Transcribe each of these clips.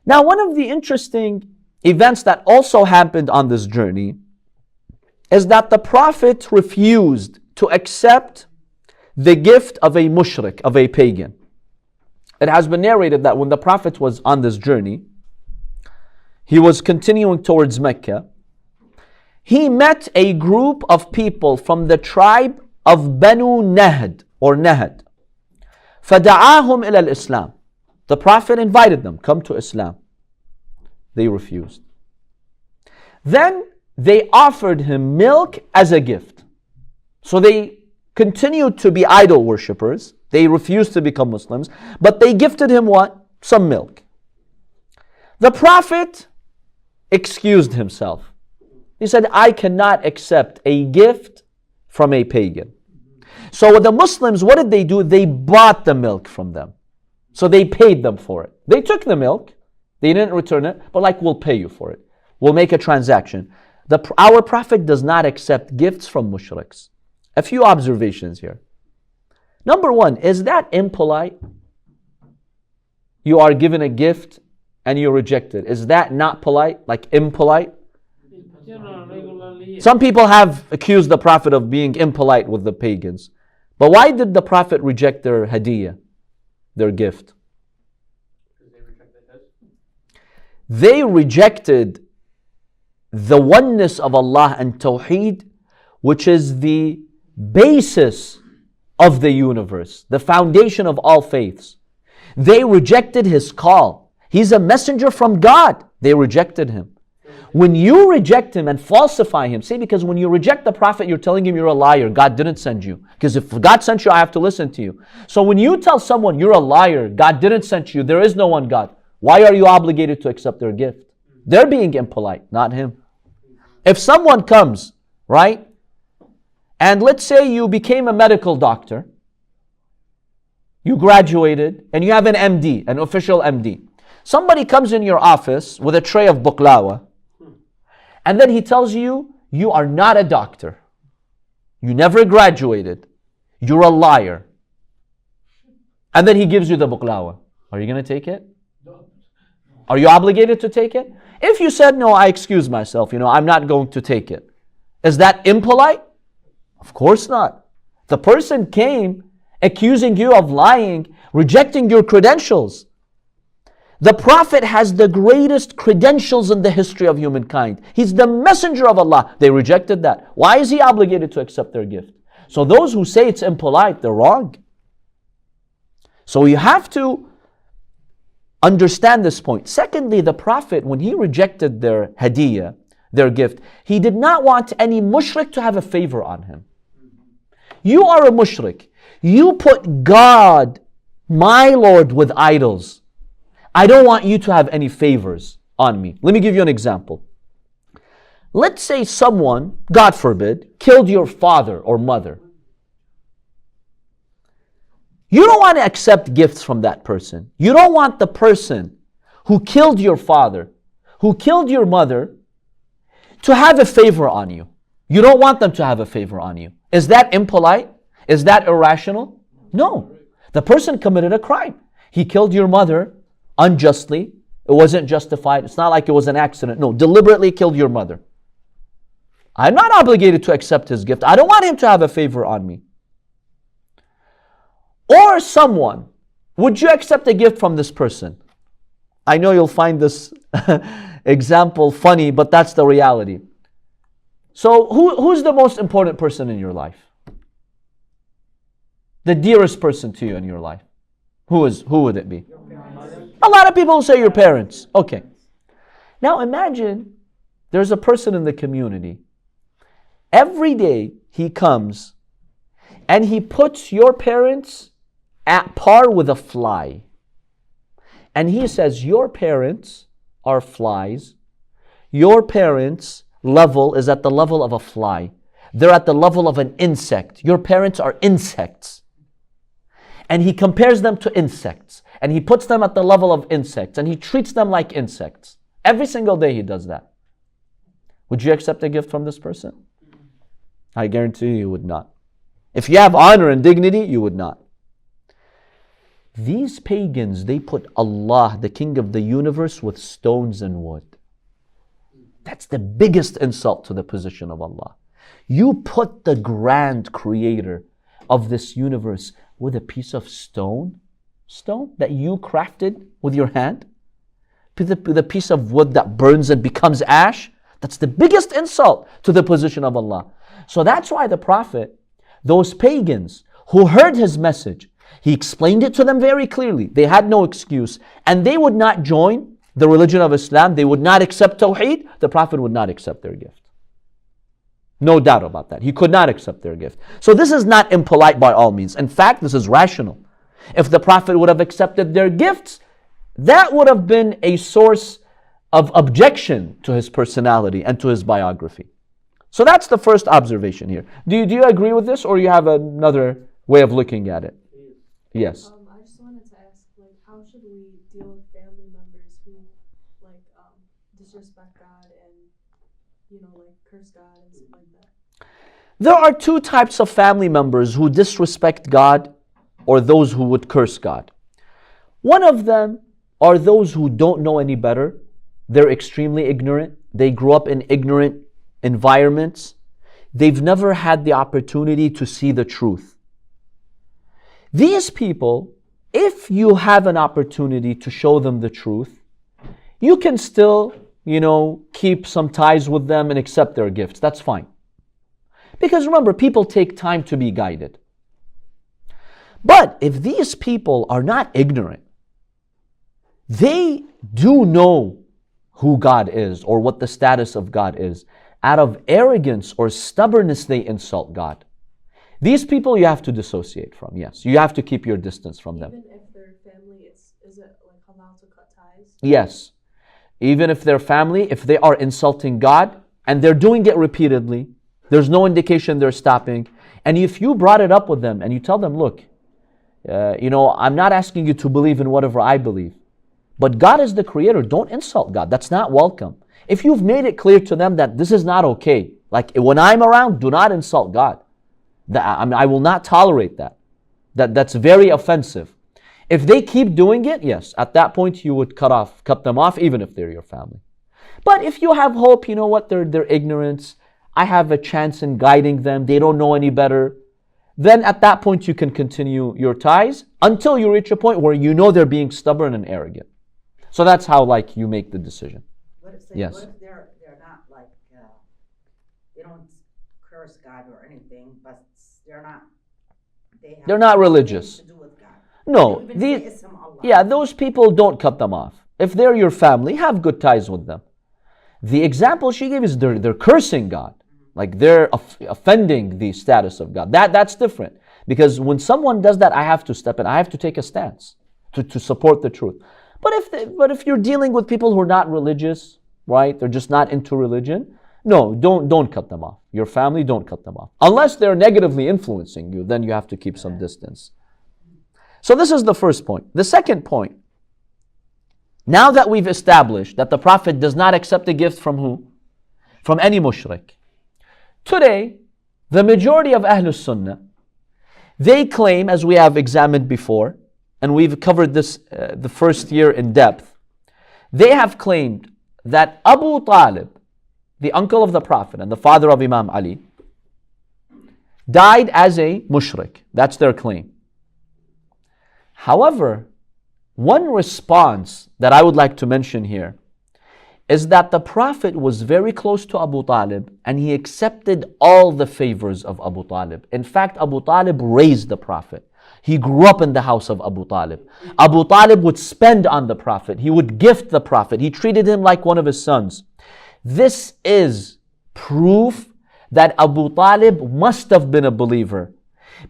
Now, one of the interesting events that also happened on this journey is that the Prophet refused to accept the gift of a mushrik, of a pagan. It has been narrated that when the Prophet was on this journey, he was continuing towards Mecca. He met a group of people from the tribe of Banu Nehd or Nehd. فَدَعَاهُمْ إِلَى الْإِسْلَامِ. The Prophet invited them, come to Islam. They refused. Then they offered him milk as a gift. So they continued to be idol worshippers. They refused to become Muslims. But they gifted him what? Some milk. The Prophet excused himself. He said, I cannot accept a gift from a pagan. So the Muslims, what did they do? They bought the milk from them. So they paid them for it. They took the milk. They didn't return it. But like, we'll pay you for it. We'll make a transaction. Our Prophet does not accept gifts from mushriks. A few observations here. Number one, is that impolite? You are given a gift and you reject it. Is that not polite? Like impolite? Some people have accused the Prophet of being impolite with the pagans. But why did the Prophet reject their hadiyah, their gift? They rejected the oneness of Allah and Tawheed, which is the basis of the universe, the foundation of all faiths. They rejected his call. He's a messenger from God. They rejected him. When you reject him and falsify him, see, because when you reject the Prophet, you're telling him you're a liar. God didn't send you. Because if God sent you, I have to listen to you. So when you tell someone you're a liar, God didn't send you, there is no one God, why are you obligated to accept their gift? They're being impolite, not him. If someone comes, right, and let's say you became a medical doctor, you graduated, and you have an MD, an official MD. Somebody comes in your office with a tray of buklawa, and then he tells you, you are not a doctor. You never graduated. You're a liar. And then he gives you the buklawa. Are you going to take it? Are you obligated to take it? If you said, no, I excuse myself, I'm not going to take it. Is that impolite? Of course not. The person came accusing you of lying, rejecting your credentials. The Prophet has the greatest credentials in the history of humankind. He's the messenger of Allah. They rejected that. Why is he obligated to accept their gift? So those who say it's impolite, they're wrong. So you have to understand this point. Secondly, the Prophet, when he rejected their hadiyah, their gift, he did not want any mushrik to have a favor on him. You are a mushrik. You put God, my Lord, with idols. I don't want you to have any favors on me. Let me give you an example. Let's say someone, God forbid, killed your father or mother. You don't want to accept gifts from that person. You don't want the person who killed your father, who killed your mother, to have a favor on you. You don't want them to have a favor on you. Is that impolite? Is that irrational? No. The person committed a crime. He killed your mother unjustly. It wasn't justified. It's not like it was an accident. No, deliberately killed your mother. I'm not obligated to accept his gift. I don't want him to have a favor on me. Or someone, would you accept a gift from this person? I know you'll find this example funny, but that's the reality. So who's the most important person in your life? The dearest person to you in your life? Who would it be? A lot of people say your parents. Okay. Now imagine there's a person in the community. Every day he comes and he puts your parents at par with a fly. And he says, your parents are flies. Your parents' level is at the level of a fly. They're at the level of an insect. Your parents are insects. And he compares them to insects. And he puts them at the level of insects. And he treats them like insects. Every single day he does that. Would you accept a gift from this person? I guarantee you would not. If you have honor and dignity, you would not. These pagans, they put Allah, the King of the universe, with stones and wood. That's the biggest insult to the position of Allah. You put the grand creator of this universe with a piece of stone that you crafted with your hand, with a piece of wood that burns and becomes ash. That's the biggest insult to the position of Allah. So that's why the Prophet, those pagans who heard his message, he explained it to them very clearly. They had no excuse, and they would not join the religion of Islam. They would not accept Tawheed. The Prophet would not accept their gift. No doubt about that. He could not accept their gift. So this is not impolite by all means. In fact, this is rational. If the Prophet would have accepted their gifts, that would have been a source of objection to his personality and to his biography. So that's the first observation here. Do you agree with this, or you have another way of looking at it? Yes. I just wanted to ask, how should we deal with family members who, disrespect God and, curse God and stuff like that? There are two types of family members who disrespect God or those who would curse God. One of them are those who don't know any better. They're extremely ignorant. They grew up in ignorant environments. They've never had the opportunity to see the truth. These people, if you have an opportunity to show them the truth, you can still, keep some ties with them and accept their gifts. That's fine. Because remember, people take time to be guided. But if these people are not ignorant, they do know who God is or what the status of God is. Out of arrogance or stubbornness, they insult God. These people you have to dissociate from, yes. You have to keep your distance from them. Even if they're family, is it halal to cut ties? Yes. Even if they're family, if they are insulting God, and they're doing it repeatedly, there's no indication they're stopping. And if you brought it up with them and you tell them, look, I'm not asking you to believe in whatever I believe, but God is the creator. Don't insult God. That's not welcome. If you've made it clear to them that this is not okay, like when I'm around, do not insult God. I will not tolerate that. That's very offensive. If they keep doing it, yes, at that point you would cut them off, even if they're your family. But if you have hope, they're ignorance, I have a chance in guiding them, they don't know any better, then at that point you can continue your ties until you reach a point where they're being stubborn and arrogant. So that's how you make the decision. What if they're not they don't curse God or anything, but they're not religious. To do with God. No, those people, don't cut them off. If they're your family, have good ties with them. The example she gave is they're cursing God. They're offending the status of God. That's different. Because when someone does that, I have to step in. I have to take a stance to support the truth. But if you're dealing with people who are not religious, right? They're just not into religion. No, don't cut them off. Your family, don't cut them off. Unless they're negatively influencing you, then you have to keep some distance. So this is the first point. The second point, now that we've established that the Prophet does not accept a gift from who? From any mushrik. Today, the majority of Ahlul Sunnah, they claim, as we have examined before, and we've covered this the first year in depth, they have claimed that Abu Talib, the uncle of the Prophet and the father of Imam Ali, died as a mushrik. That's their claim. However, one response that I would like to mention here is that the Prophet was very close to Abu Talib and he accepted all the favors of Abu Talib. In fact, Abu Talib raised the Prophet. He grew up in the house of Abu Talib. Abu Talib would spend on the Prophet. He would gift the Prophet. He treated him like one of his sons. This is proof that Abu Talib must have been a believer.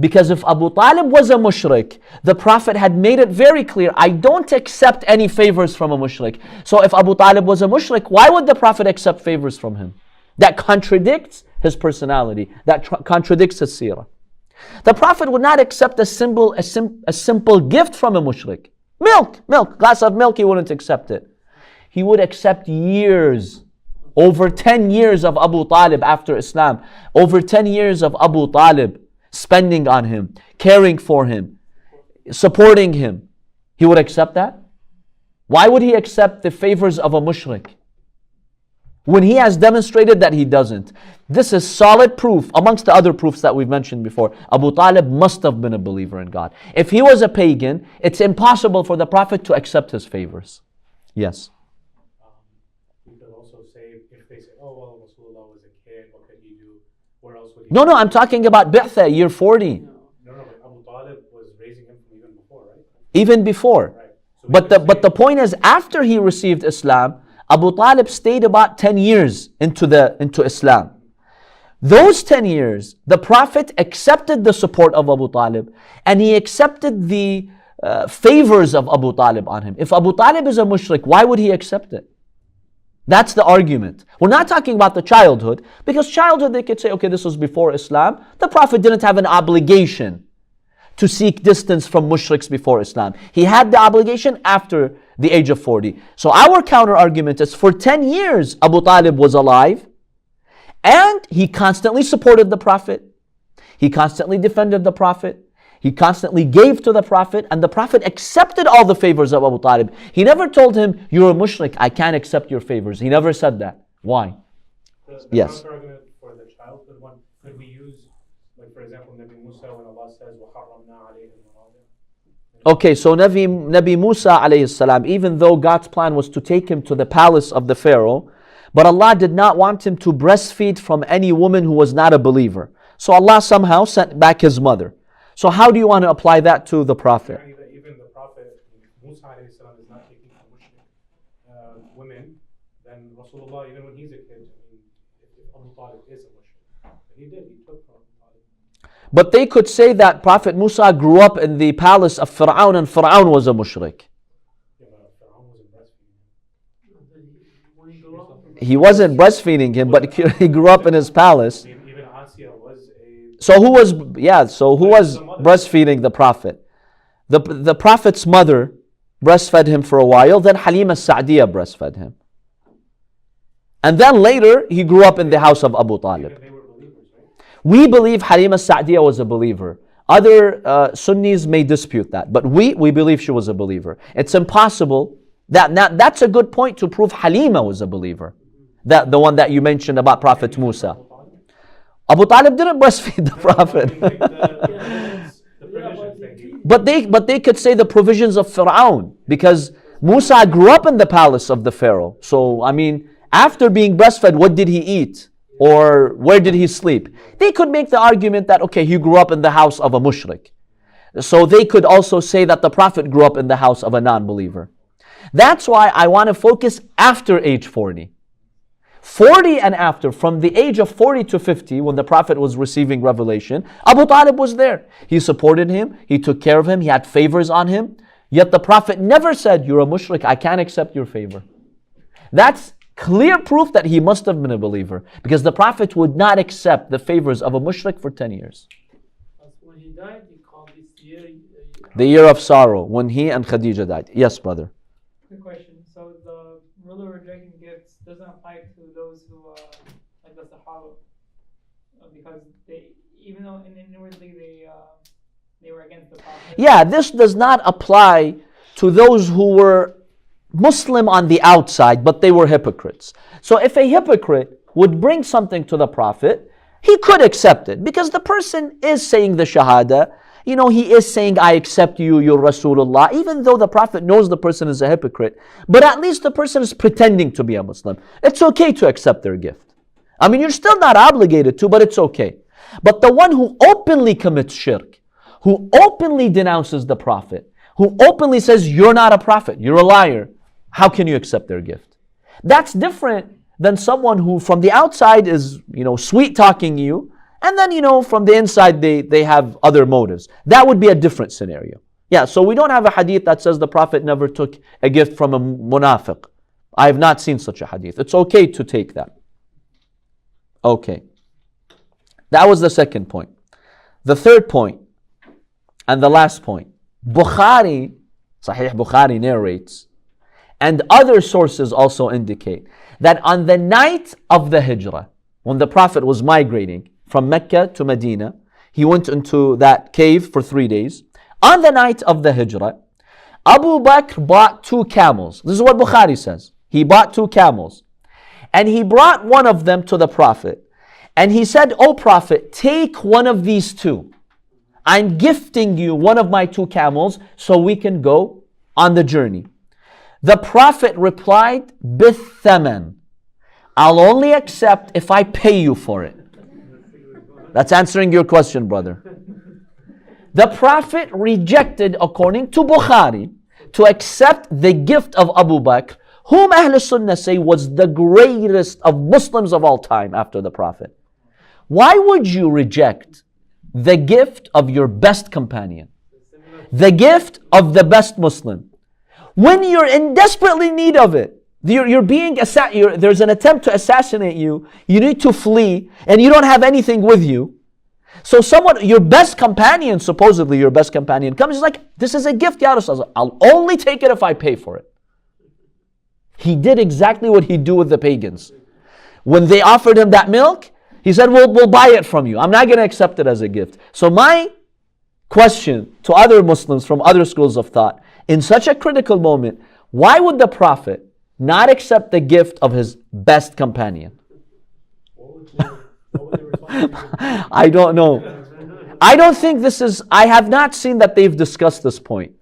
Because if Abu Talib was a mushrik, the Prophet had made it very clear, I don't accept any favors from a mushrik. So if Abu Talib was a mushrik, why would the Prophet accept favors from him? That contradicts his personality. That contradicts his seerah. The Prophet would not accept a simple gift from a mushrik. Milk, glass of milk, he wouldn't accept it. He would accept years, over 10 years of Abu Talib after Islam, over 10 years of Abu Talib spending on him, caring for him, supporting him, He would accept that? Why would he accept the favors of a mushrik when he has demonstrated that he doesn't? This is solid proof amongst the other proofs that we've mentioned before. Abu Talib must have been a believer in God. If he was a pagan, it's impossible for the Prophet to accept his favors. Yes. You could also say, if they say, oh, well, Rasulullah was a kid, what could he do? Where else would he No, I'm talking about Bi'tha, year 40. No, but Abu Talib was raising him from even before, right? Even before. Right. So But the point is, after he received Islam, Abu Talib stayed about 10 years into Islam. Those 10 years, the Prophet accepted the support of Abu Talib, and he accepted the favors of Abu Talib on him. If Abu Talib is a mushrik, why would he accept it? That's the argument. We're not talking about the childhood, because childhood they could say, okay, this was before Islam. The Prophet didn't have an obligation to seek distance from mushriks before Islam. He had the obligation after the age of 40. So our counter argument is, for 10 years Abu Talib was alive, and he constantly supported the Prophet. He constantly defended the Prophet. He constantly gave to the Prophet, and the Prophet accepted all the favors of Abu Talib. He never told him, you're a mushrik, I can't accept your favors. He never said that. Why? The Yes. counter-argument for the childhood one, could we use, like for example, Nabi Musa, when Allah says, وَحَرَّمْنَا عَلَيْهِمْ الْمَرَاضِعَ? Okay, so Nabi Musa alayhi salam, even though God's plan was to take him to the palace of the Pharaoh, but Allah did not want him to breastfeed from any woman who was not a believer. So Allah somehow sent back his mother. So how do you want to apply that to the Prophet? Even the Prophet, Musa alayhi salam, is not taking from Mushrik women, then Rasulullah, even when he's a kid, I mean, if Abu Talib is a Mushrik, he took from Abu Talib. But they could say that Prophet Musa grew up in the palace of Fir'aun, and Fir'aun was a mushrik. Yeah, but Fir'aun wasn't breastfeeding him. He wasn't breastfeeding him, but he grew up in his palace. Even Asiya was a... So who was breastfeeding the Prophet? The Prophet's mother breastfed him for a while, then Halima Sa'diyah breastfed him. And then later, he grew up in the house of Abu Talib. They were believers, right? We believe Halima Sa'diyah was a believer. Other Sunnis may dispute that, but we believe she was a believer. It's impossible. That's a good point to prove Halima was a believer. The one that you mentioned about Prophet Musa. Abu Talib didn't breastfeed the Prophet. But they could say the provisions of Fir'aun, because Musa grew up in the palace of the Pharaoh. So, I mean, after being breastfed, what did he eat? Or where did he sleep? They could make the argument that, okay, he grew up in the house of a mushrik. So they could also say that the Prophet grew up in the house of a non-believer. That's why I want to focus after age 40. 40 and after, from the age of 40 to 50, when the Prophet was receiving revelation, Abu Talib was there. He supported him, he took care of him, he had favors on him. Yet the Prophet never said, you're a mushrik, I can't accept your favor. That's clear proof that he must have been a believer, because the Prophet would not accept the favors of a mushrik for 10 years. When he died, he called this year The year of sorrow, when he and Khadija died. Yes, brother. Quick question. So the ruler rejecting gifts doesn't apply to those who, like the Sahaba, because they, even though inwardly they were against the Prophet. Yeah, this does not apply to those who were Muslim on the outside, but they were hypocrites. So if a hypocrite would bring something to the Prophet, he could accept it, because the person is saying the Shahada. You know, he is saying, I accept you, you're Rasulullah, even though the Prophet knows the person is a hypocrite. But at least the person is pretending to be a Muslim. It's okay to accept their gift. I mean, you're still not obligated to, but it's okay. But the one who openly commits shirk, who openly denounces the Prophet, who openly says, you're not a prophet, you're a liar, how can you accept their gift? That's different than someone who from the outside is, sweet talking you, and then, from the inside they have other motives. That would be a different scenario. Yeah, so we don't have a hadith that says the Prophet never took a gift from a munafiq. I have not seen such a hadith. It's okay to take that. Okay. That was the second point. The third point, and the last point. Sahih Bukhari narrates, and other sources also indicate, that on the night of the Hijrah, when the Prophet was migrating from Mecca to Medina, he went into that cave for 3 days. On the night of the Hijrah, Abu Bakr bought 2 camels. This is what Bukhari says. He bought 2 camels. And he brought one of them to the Prophet. And he said, "O Prophet, take one of these 2. I'm gifting you one of my 2 camels so we can go on the journey." The Prophet replied, "Bithaman. I'll only accept if I pay you for it." That's answering your question, brother. The Prophet rejected, according to Bukhari, to accept the gift of Abu Bakr, whom Ahlul Sunnah say was the greatest of Muslims of all time after the Prophet. Why would you reject the gift of your best companion, the gift of the best Muslim, when you're in desperately need of it? There's an attempt to assassinate you. You need to flee, and you don't have anything with you. So someone, your best companion, supposedly your best companion, comes, like, "This is a gift, Ya Rasulullah. I'll only take it if I pay for it." He did exactly what he'd do with the pagans. When they offered him that milk, he said, we'll buy it from you. I'm not going to accept it as a gift. So my question to other Muslims from other schools of thought, in such a critical moment, why would the Prophet not accept the gift of his best companion? I don't know. I don't think I have not seen that they've discussed this point.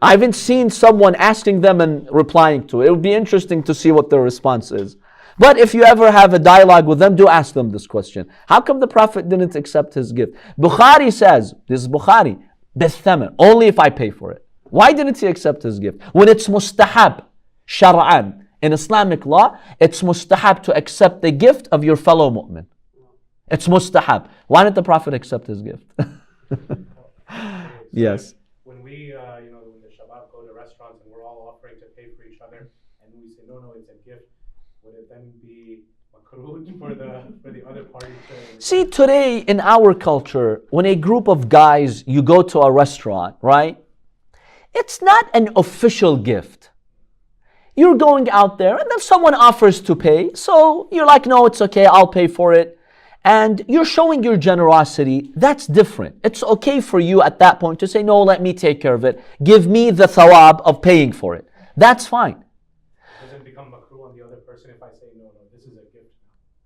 I haven't seen someone asking them and replying to it. It would be interesting to see what their response is. But if you ever have a dialogue with them, do ask them this question. How come the Prophet didn't accept his gift? Bukhari says, this is Bukhari, bithaman, only if I pay for it. Why didn't he accept his gift? When it's mustahab, shar'an, in Islamic law, it's mustahab to accept the gift of your fellow mu'min. It's mustahab. Why didn't the Prophet accept his gift? Yes. When we, when the Shabab go to restaurants and we're all offering to pay for each other, and we say, no, it's a gift, would it then be makruh for the other party to... See, today in our culture, when a group of guys, you go to a restaurant, right? It's not an official gift. You're going out there and then someone offers to pay. So you're like, no, it's okay, I'll pay for it. And you're showing your generosity. That's different. It's okay for you at that point to say, no, let me take care of it. Give me the thawab of paying for it. That's fine. Does it become makruh on the other person if I say, no, this is a gift?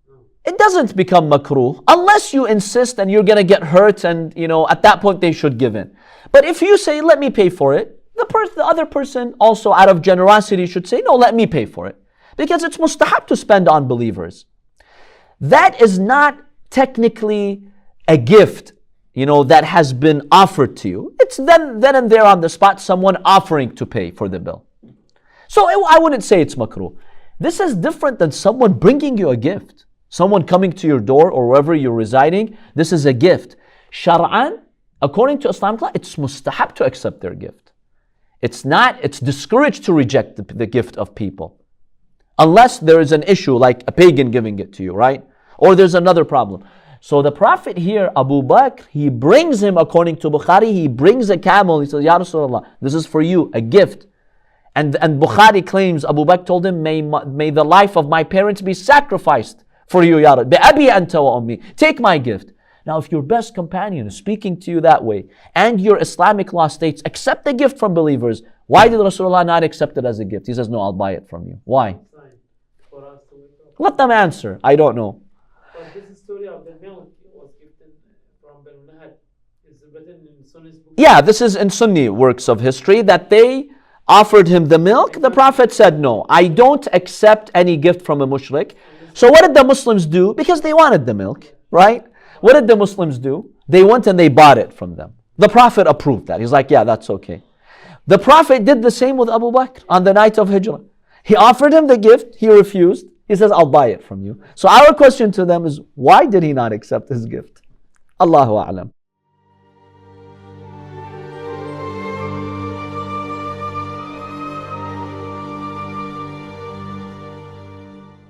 No. It doesn't become makruh unless you insist and you're going to get hurt, and at that point they should give in. But if you say, let me pay for it, the other person also out of generosity should say, no, let me pay for it. Because it's mustahab to spend on believers. That is not technically a gift, that has been offered to you. It's then and there on the spot someone offering to pay for the bill. So I wouldn't say it's makruh. This is different than someone bringing you a gift. Someone coming to your door or wherever you're residing, this is a gift. Shar'an, according to Islamic law, it's mustahab to accept their gift. It's discouraged to reject the gift of people. Unless there is an issue like a pagan giving it to you, right? Or there's another problem. So the Prophet here, Abu Bakr, he brings him, according to Bukhari, he brings a camel. He says, Ya Rasulullah, this is for you, a gift. And Bukhari claims, Abu Bakr told him, may the life of my parents be sacrificed for you, Ya Rabbi. Abi anta wa ummi. Take my gift. Now, if your best companion is speaking to you that way, and your Islamic law states, accept the gift from believers, why did Rasulullah not accept it as a gift? He says, no, I'll buy it from you. Why? Let them answer. I don't know. But this story of the milk was given from Banu Nehd. Is written in Sunni's book. Yeah, this is in Sunni works of history, that they offered him the milk. The Prophet said, no, I don't accept any gift from a Mushrik. So what did the Muslims do? Because they wanted the milk, right? What did the Muslims do? They went and they bought it from them. The Prophet approved that. He's like, yeah, that's okay. The Prophet did the same with Abu Bakr on the night of Hijrah. He offered him the gift, he refused. He says, I'll buy it from you. So our question to them is, why did he not accept his gift? Allahu A'lam.